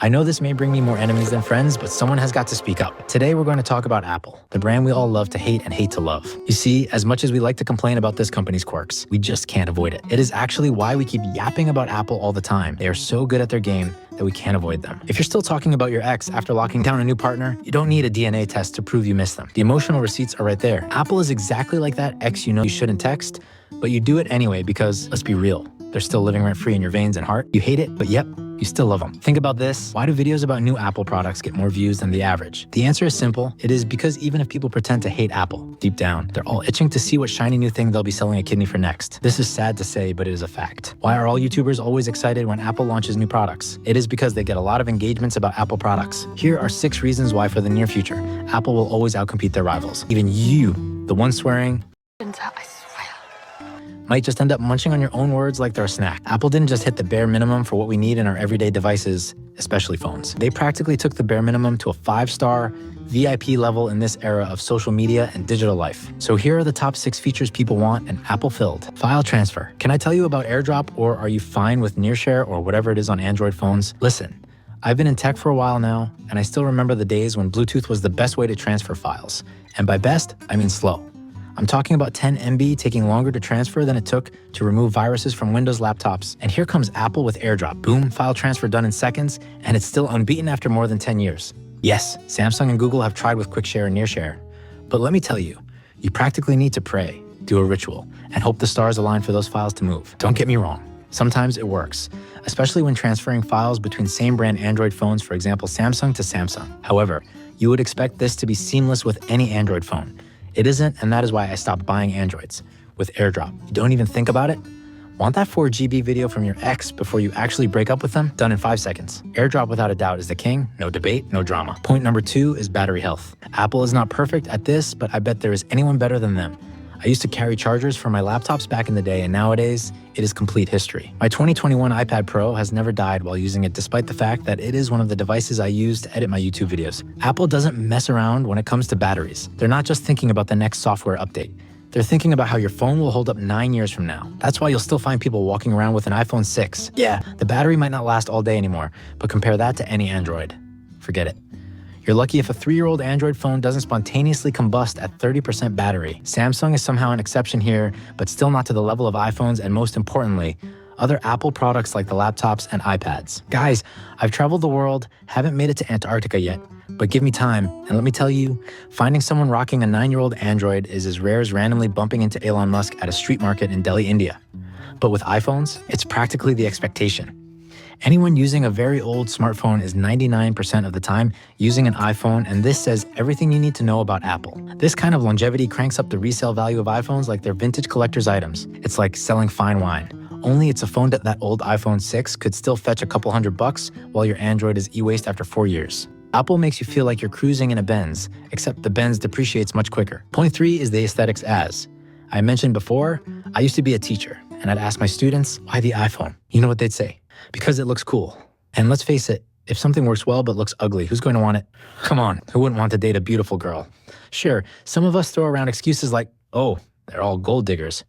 I know this may bring me more enemies than friends, but someone has got to speak up. Today we're going to talk about Apple, the brand we all love to hate and hate to love. You see, as much as we like to complain about this company's quirks, we just can't avoid it. It is actually why we keep yapping about Apple all the time. They are so good at their game that we can't avoid them. If you're still talking about your ex after locking down a new partner, you don't need a DNA test to prove you miss them. The emotional receipts are right there. Apple is exactly like that ex you know you shouldn't text, but you do it anyway because, let's be real, they're still living rent-free in your veins and heart. You hate it, but yep, you still love them. Think about this. Why do videos about new Apple products get more views than the average? The answer is simple. It is because even if people pretend to hate Apple, deep down, they're all itching to see what shiny new thing they'll be selling a kidney for next. This is sad to say, but it is a fact. Why are all YouTubers always excited when Apple launches new products? It is because they get a lot of engagements about Apple products. Here are 6 reasons why for the near future, Apple will always outcompete their rivals. Even you, the one swearing, might just end up munching on your own words like they're a snack. Apple didn't just hit the bare minimum for what we need in our everyday devices, especially phones. They practically took the bare minimum to a 5-star VIP level in this era of social media and digital life. So here are the top 6 features people want and Apple filled. File transfer. Can I tell you about AirDrop, or are you fine with Nearshare or whatever it is on Android phones? Listen, I've been in tech for a while now, and I still remember the days when Bluetooth was the best way to transfer files. And by best, I mean slow. I'm talking about 10 MB taking longer to transfer than it took to remove viruses from Windows laptops. And here comes Apple with AirDrop. Boom, file transfer done in seconds, and it's still unbeaten after more than 10 years. Yes, Samsung and Google have tried with QuickShare and Nearshare. But let me tell you, you practically need to pray, do a ritual, and hope the stars align for those files to move. Don't get me wrong. Sometimes it works, especially when transferring files between same brand Android phones, for example, Samsung to Samsung. However, you would expect this to be seamless with any Android phone. It isn't, and that is why I stopped buying Androids. With AirDrop, you don't even think about it? Want that 4GB video from your ex before you actually break up with them? Done in 5 seconds. AirDrop without a doubt is the king, no debate, no drama. Point number 2 is battery health. Apple is not perfect at this, but I bet there is anyone better than them. I used to carry chargers for my laptops back in the day, and nowadays, it is complete history. My 2021 iPad Pro has never died while using it, despite the fact that it is one of the devices I use to edit my YouTube videos. Apple doesn't mess around when it comes to batteries. They're not just thinking about the next software update. They're thinking about how your phone will hold up 9 years from now. That's why you'll still find people walking around with an iPhone 6. Yeah, the battery might not last all day anymore, but compare that to any Android. Forget it. You're lucky if a 3-year-old Android phone doesn't spontaneously combust at 30% battery. Samsung is somehow an exception here, but still not to the level of iPhones, and most importantly, other Apple products like the laptops and iPads. Guys, I've traveled the world, haven't made it to Antarctica yet, but give me time, and let me tell you, finding someone rocking a 9-year-old Android is as rare as randomly bumping into Elon Musk at a street market in Delhi, India. But with iPhones, it's practically the expectation. Anyone using a very old smartphone is 99% of the time using an iPhone, and this says everything you need to know about Apple. This kind of longevity cranks up the resale value of iPhones like they're vintage collector's items. It's like selling fine wine. Only it's a phone that old iPhone 6 could still fetch a couple $100 while your Android is e-waste after 4 years. Apple makes you feel like you're cruising in a Benz, except the Benz depreciates much quicker. Point 3 is the aesthetics as. I mentioned before, I used to be a teacher, and I'd ask my students, why the iPhone? You know what they'd say? Because it looks cool. And let's face it, if something works well but looks ugly, who's going to want it? Come on, who wouldn't want to date a beautiful girl? Sure, some of us throw around excuses like, oh, they're all gold diggers.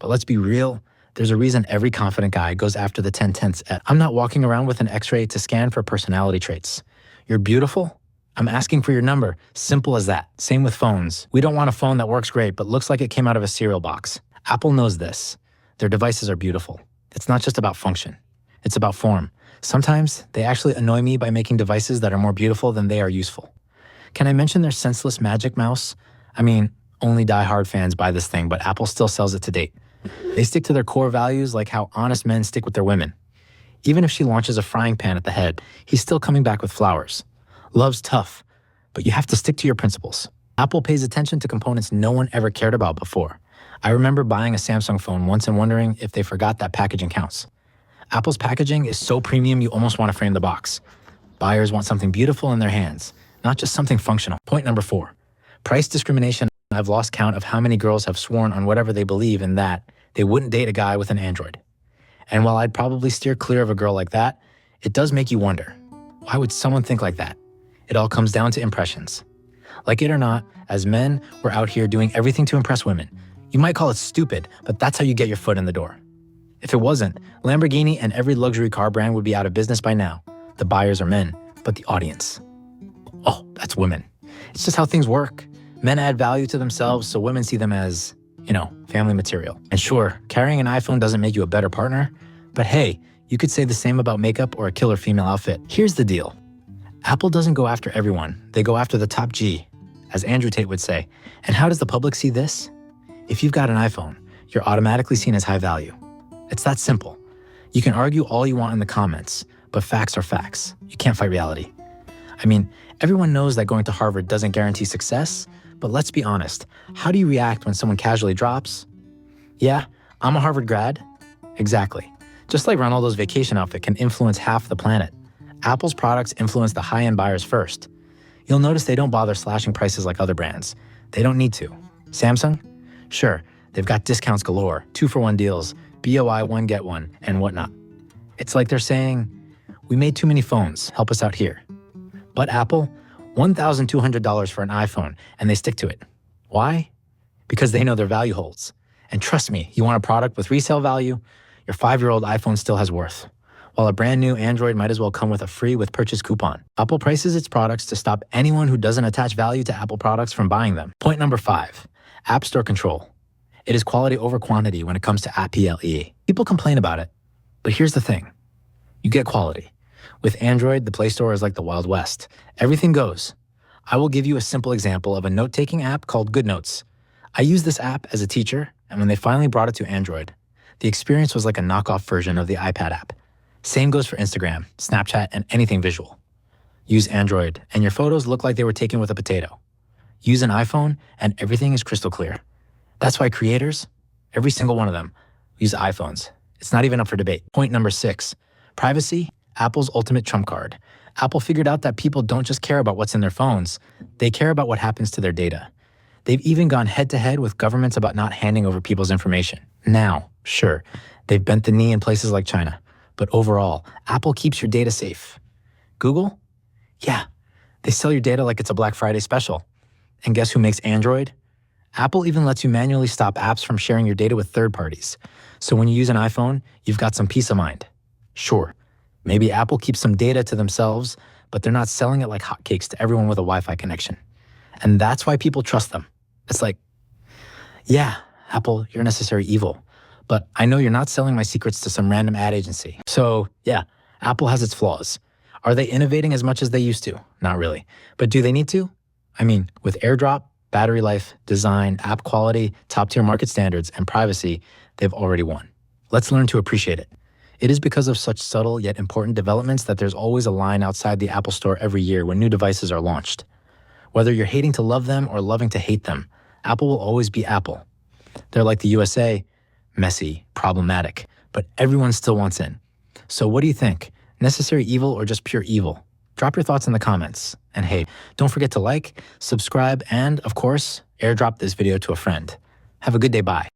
But let's be real, there's a reason every confident guy goes after the 10/10ths at I'm not walking around with an x-ray to scan for personality traits. You're beautiful? I'm asking for your number. Simple as that. Same with phones. We don't want a phone that works great but looks like it came out of a cereal box. Apple knows this. Their devices are beautiful. It's not just about function. It's about form. Sometimes they actually annoy me by making devices that are more beautiful than they are useful. Can I mention their senseless Magic Mouse? I mean, only die-hard fans buy this thing, but Apple still sells it to date. They stick to their core values like how honest men stick with their women. Even if she launches a frying pan at the head, he's still coming back with flowers. Love's tough, but you have to stick to your principles. Apple pays attention to components no one ever cared about before. I remember buying a Samsung phone once and wondering if they forgot that packaging counts. Apple's packaging is so premium you almost want to frame the box. Buyers want something beautiful in their hands, not just something functional. Point number 4, price discrimination. I've lost count of how many girls have sworn on whatever they believe in that they wouldn't date a guy with an Android. And while I'd probably steer clear of a girl like that, it does make you wonder, why would someone think like that? It all comes down to impressions. Like it or not, as men, we're out here doing everything to impress women. You might call it stupid, but that's how you get your foot in the door. If it wasn't, Lamborghini and every luxury car brand would be out of business by now. the buyers are men, but the audience. Oh, that's women. It's just how things work. Men add value to themselves, so women see them as, family material. And sure, carrying an iPhone doesn't make you a better partner, but hey, you could say the same about makeup or a killer female outfit. Here's the deal. Apple doesn't go after everyone. They go after the top G, as Andrew Tate would say. And how does the public see this? If you've got an iPhone, you're automatically seen as high value. It's that simple. You can argue all you want in the comments, but facts are facts. You can't fight reality. I mean, everyone knows that going to Harvard doesn't guarantee success, but let's be honest. How do you react when someone casually drops, "Yeah, I'm a Harvard grad"? Exactly. Just like Ronaldo's vacation outfit can influence half the planet, Apple's products influence the high-end buyers first. You'll notice they don't bother slashing prices like other brands. They don't need to. Samsung? Sure, they've got discounts galore, 2-for-1 deals, BOI 1 get 1, and whatnot. It's like they're saying, "We made too many phones, help us out here." But Apple, $1,200 for an iPhone, and they stick to it. Why? Because they know their value holds. And trust me, you want a product with resale value, your 5-year-old iPhone still has worth. While a brand new Android might as well come with a free with purchase coupon. Apple prices its products to stop anyone who doesn't attach value to Apple products from buying them. Point number 5, App Store control. It is quality over quantity when it comes to App PLE. People complain about it, but here's the thing. You get quality. With Android, the Play Store is like the Wild West. Everything goes. I will give you a simple example of a note-taking app called GoodNotes. I used this app as a teacher, and when they finally brought it to Android, the experience was like a knockoff version of the iPad app. Same goes for Instagram, Snapchat, and anything visual. Use Android, and your photos look like they were taken with a potato. Use an iPhone, and everything is crystal clear. That's why creators, every single one of them, use iPhones. It's not even up for debate. Point number 6, privacy, Apple's ultimate trump card. Apple figured out that people don't just care about what's in their phones, they care about what happens to their data. They've even gone head-to-head with governments about not handing over people's information. Now, sure, they've bent the knee in places like China, but overall, Apple keeps your data safe. Google? Yeah, they sell your data like it's a Black Friday special. And guess who makes Android? Apple even lets you manually stop apps from sharing your data with third parties. So when you use an iPhone, you've got some peace of mind. Sure, maybe Apple keeps some data to themselves, but they're not selling it like hotcakes to everyone with a Wi-Fi connection. And that's why people trust them. It's like, yeah, Apple, you're a necessary evil, but I know you're not selling my secrets to some random ad agency. So yeah, Apple has its flaws. Are they innovating as much as they used to? Not really. But do they need to? I mean, with AirDrop, battery life, design, app quality, top-tier market standards, and privacy, they've already won. Let's learn to appreciate it. It is because of such subtle yet important developments that there's always a line outside the Apple Store every year when new devices are launched. Whether you're hating to love them or loving to hate them, Apple will always be Apple. They're like the USA, messy, problematic, but everyone still wants in. So what do you think? Necessary evil or just pure evil? Drop your thoughts in the comments. And hey, don't forget to like, subscribe, and of course, airdrop this video to a friend. Have a good day, bye.